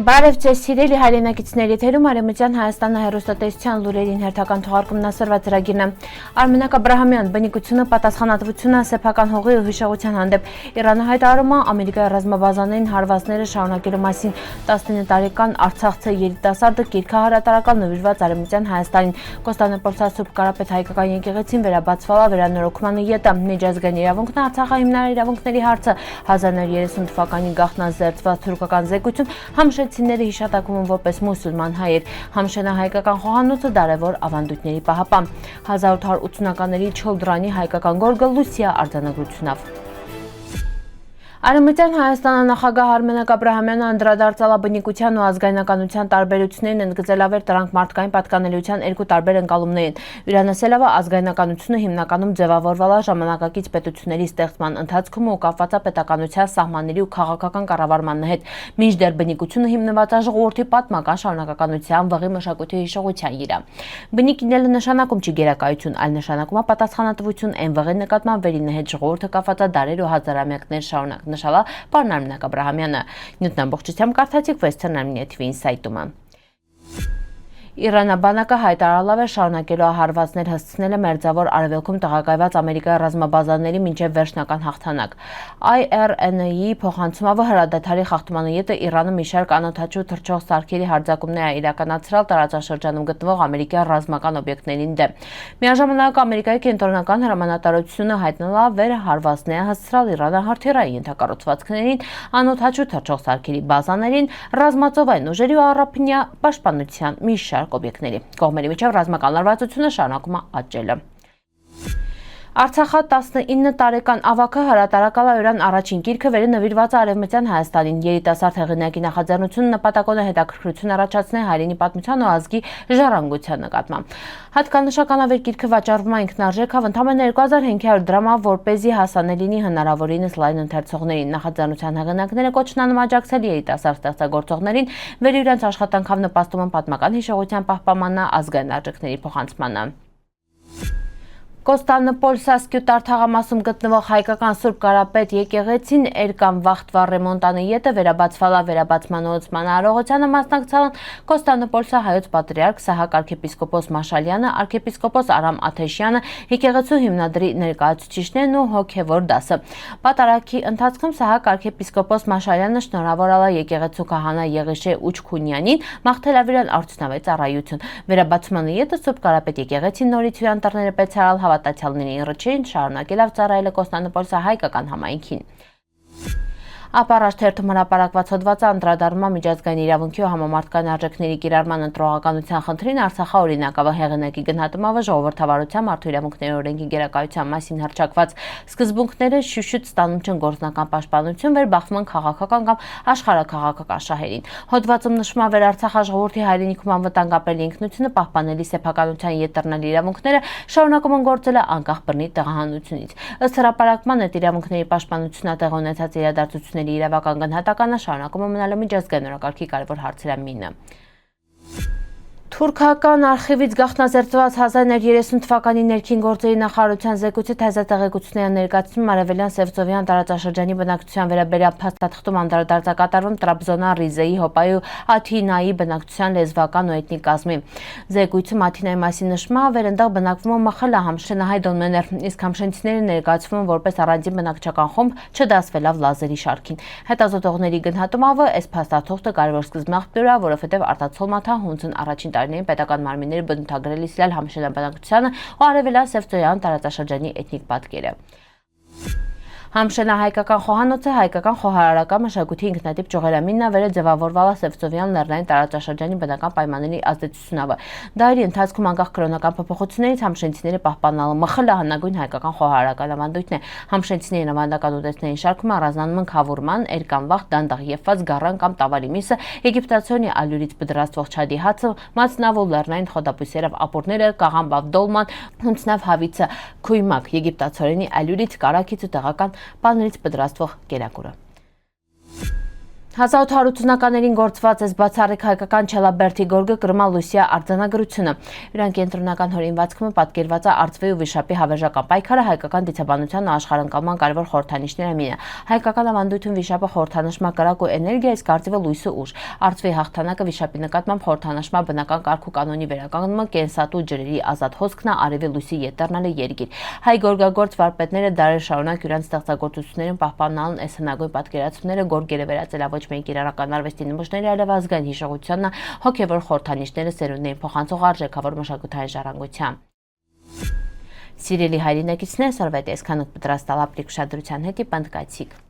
Բարև ձեզ սիրելի հայրենակիցների թերում Արեմտյան Հայաստանը հեռուստատեսության լուրերին հերթական թողարկումն ասրված ծրագիրն է։ Արմենակ Աբրահամյան բնիկությունը, պատասխանատվությունը, սեփական հողի ու հիշողության հանդեպ Իրանը հայտարարում է Ամերիկայի ռազմաբազաներին հարվածները շարունակելու մասին 19 տարեկան արցախցի երիտասարդը կիրքահարատարական նվիրված Արեմտյան Հայաստանին Կոստանդնուպոլսա Սուրբ Կարապետ հայկական եկեղեցին վերաբացվալա վերանորոգման յետը միջազգային իրավունքն Արցախի հիմնարար իրավունքների հարցը 1930 թվականին գաղտնազերծված թուրքական զեկույցում Համշեցիները հիշատակվում են որպես մուսուլման հայեր, համշենահայկական խոհանոցը դարևոր ավանդույթների պահապան, 1880-ականների Չոլդրանի հայկական գորգը Լուսիա արձանագրությունով։ Արեմտյան Հայաստանը նախագահ Արմենակ Աբրահամյանը անդրադարձալ է բնիկության ու ազգայնականության տարբերություններին, ընդգծելով դրանք մարդկային պատկանելիության երկու տարբեր ընկալումներին։ Վերանասելով ազգայնականությունը հիմնականում ձևավորվել է ժամանակակից պետությունների ստեղծման ընթացքում ու կապված է պետականության սահմանների ու քաղաքական կառավարման հետ, մինչդեռ բնիկությունը հիմնված է ժողովրդի պատմական շարունակականության, վղի մշակույթի հիշողության վրա։ Բնիկ լինելը նշանակում չի գերակայություն, այլ նշանակում է պատասխանատվություն այն վղի նկատմամբ, վերին հետ ժողովուրդը կապված է դարեր ու հազարամյակներ շարունակ։ Նշала պարոն Արմենակ Աբրահամյանը։ Նյութն ամբողջությամբ կարդացիք Western Armenia TV-ի սայթում։ Իրանաբանակը հայտարարել է շարունակելու հարվածներ հսցնելը մերձավոր արևելքում տեղակայված Ամերիկայի ռազմաբազաների մինչև վերջնական հաղթանակ։ IRN-ի փոխանցումով հրադադարի խախտման յետը Իրանը մի շարք անօդաչու թռչող սարքերի հարձակումներ է իրականացրել տարածաշրջանում գտնվող ամերիկյան ռազմական օբյեկտներին դեմ։ Միաժամանակ Ամերիկայի կենտրոնական հրամանատարությունը հայտնել է վերահարվածներ հասցրել Իրանը հրթիռային ենթակառուցվածքներին, անօդաչու թռչող սարքերի բազաներին, ռազմածովային ուժերի ու առափնյա պաշտպանության մի շարք օբյեկտների։ Կողմերի միջև ռազմական լարվածությունը շարունակում է աճել։ Արցախի 19 տարեկան ավագը հրատարակել է Իրան առաջին գիրքը վերնվիրված Արևմտյան Հայաստանին։ Երիտասարդ հեղինակի նախաձեռնությունը նպատակոն է հետաքրքրություն առաջացնել հայրենի պատմության ու ազգի ժառանգության նկատմամբ։ Հատկանշական է, որ գիրքը վաճառվում է ինքնարժեքով ընդամենը 2500 դրամով, որպեսզի հասանելի լինի հնարավորինս լայն ընթերցողներին։ Նախաձեռնության հեղինակները կոչն են աջակցել երիտասարդ ստեղծագործողներին, որ իրենց աշխատանքով նպաստում են պատմական հիշողության պահպանմանը, ազգային արժեքների փոխանցմանը։ Կոստանդնուպոլսա Սկյուտար թաղամասում գտնվող հայկական Սուրբ Կարապետ եկեղեցին Էրկան վաղտվա ռեմոնտանի յետը վերաբացվալա վերաբացման ուղղության արարողությանը մասնակցել են Կոստանդնուպոլսա հայոց պատրիարք Սահակ arczepiskopos Մաշալյանը, arczepiskopos Արամ Աթեշյանը, եկեղեցու հիմնադրի ներկայացուցիչներն ու հոգևոր դասը։ Պատարագի ընթացքում Սահակ arczepiskopos Մաշալյանը շնորհավորել է եկեղեցու քահանա Եղիշե Ուչքունյանին, մաղթելավիրան արդյունավետ ծառայություն։ Վերաբացման յետը Սուրբ Կարապետ եկեղեցին նորից հյուրանտառները պեցարալ հավատացյալների ռճին շարունակելով ծառայել Կոստանդնուպոլսա հայկական համայնքին։ Ապարաշ թերթում հրապարակված հոդվածը անդրադառնում է միջազգային իրավունքի ու համամարտկային արժեքների կիրառման ընտրողականության խնդրին Արցախի օրինակավոր հեղինակի գնահատումով ժողովրդավարության մարդու իրավունքների օրենքի գերակայության մասին հռչակված սկզբունքները շուշուտ ստանում չեն գործնական պաշտպանություն, վեր բախվում են քաղաքական կամ աշխարհաքաղաքական շահերին։ Հոդվածում նշվում է, որ Արցախի ժողովրդի հայրենիքում անվտանգապահելի ինքնությունը պահպանելի սեփականության յետեռնալ իրավունքները շարունակում են գործել անկախ բռնի տեղահանությունից։ Ըստ հրապարակման այդ իրավունքների պաշտպանությունը տեղ ունեցած իրադարձությունների իրավական գնահատականը շարունակում է մնալ միջազգային օրակարգի կարևոր հարցերի մինը։ Թուրքական արխիվից գաղտնազերծված 1930 թվականի ներքին գործերի նախարարության զեկույցի թեզատեղեկությունների ներկայացնում Արևելյան Սևծովյան տարածաշրջանի բնակչության վերաբերյալ փաստաթղթում անդրադարձ կատարվում Տրաբզոնա, Ռիզեի, Հոպայի ու Աթինայի բնակչության լեզվական ու էթնիկ կազմի։ Զեկույցում Աթինայի մասին նշվում է, որ այնտեղ բնակվում է ՄԽԼ համշենահայ դոմեներ, իսկ համշենցիները ներկայացվում են որպես առանձին բնակչական խումբ, չդասվելով լազերի շարքին։ Հետազոտողների գնահատումով այս փաստաթղթը կարևոր սկզբնաղ է, որովհետև արտացոլմաթա հունցն առաջին տարիներին պետական մարմինները բնութագրել իսլալ համշենաբնակչությանը ու Արևելյան Սևծովյան տարածաշրջանի էթնիկ պատկերը։ Համշենահայկական խոհանոցը հայկական խոհարարական մշակույթի ինքնատիպ ճյուղերամինն է, որը ձևավորվել է Սևծովյան լեռնային տարածաշրջանի բնական պայմանների ազդեցությունով։ Դարերի ընթացքում անկախ կրոնական փոփոխություններից համշենցիները պահպանալ ՄԽԼ հնագույն հայկական խոհարարական ավանդույթն է։ Համշենցիների ավանդական ուտեստների շարքում առանձնանում են քավուրման, էրկանվաղ, դանդաղ եփված գառան կամ տավարի միսը, եգիպտացիոնի ալյուրից բդրաստվող չադի հացը, մածնավու լեռնային խոտաբույսերով ապուրները, կաղամբավ դոլման, հունցնավ հավիցը, քույմակ, եգիպտացիոնի ալյուրից կարագից ու տեղական պանրից պատրաստվող կերակուրը։ 1880-ականներին գործված է բացառիկ հայկական Չելաբերդի գորգը Կրմա Լուսիա արձանագրությունը։ Իրան կենտրոնական հորինվածքում պատկերված է արծվի ու վիշապի հավերժական պայքարը հայկական դիցաբանության ու աշխարհընկալման կարևոր խորհրդանիշները մինը։ Հայկական ավանդույթում վիշապը խորհրդանշմա կրակ ու էներգիա, իսկ արծիվը լույսը ուժ։ Արծվի հաղթանակը վիշապի նկատմամբ խորհրդանշմա բնական կարգ ու կանոնի վերականգնումը, կենսատու ջրերի ազատ հոսքն է, արևի լույսի ետեռնալը երգիր։ Հայ գորգագործ վարպետները դարեր շարունակ իրենց ստեղծագործություններում պահպանալն այս հնագույն պատկերացումները գորգերը վերածելա ոչ միայն իրական արվեստի նմուշների, այլև ազգային հիշողությանն հոգևոր խորհրդանիշները սերունդներին փոխանցող արժեքավոր մշակութային ժառանգությամբ։ Սիրելի հայրենակիցներ, սարվետ այսքան պատրաստալ ապրիկ ուշադրության հետ պնդկացիք։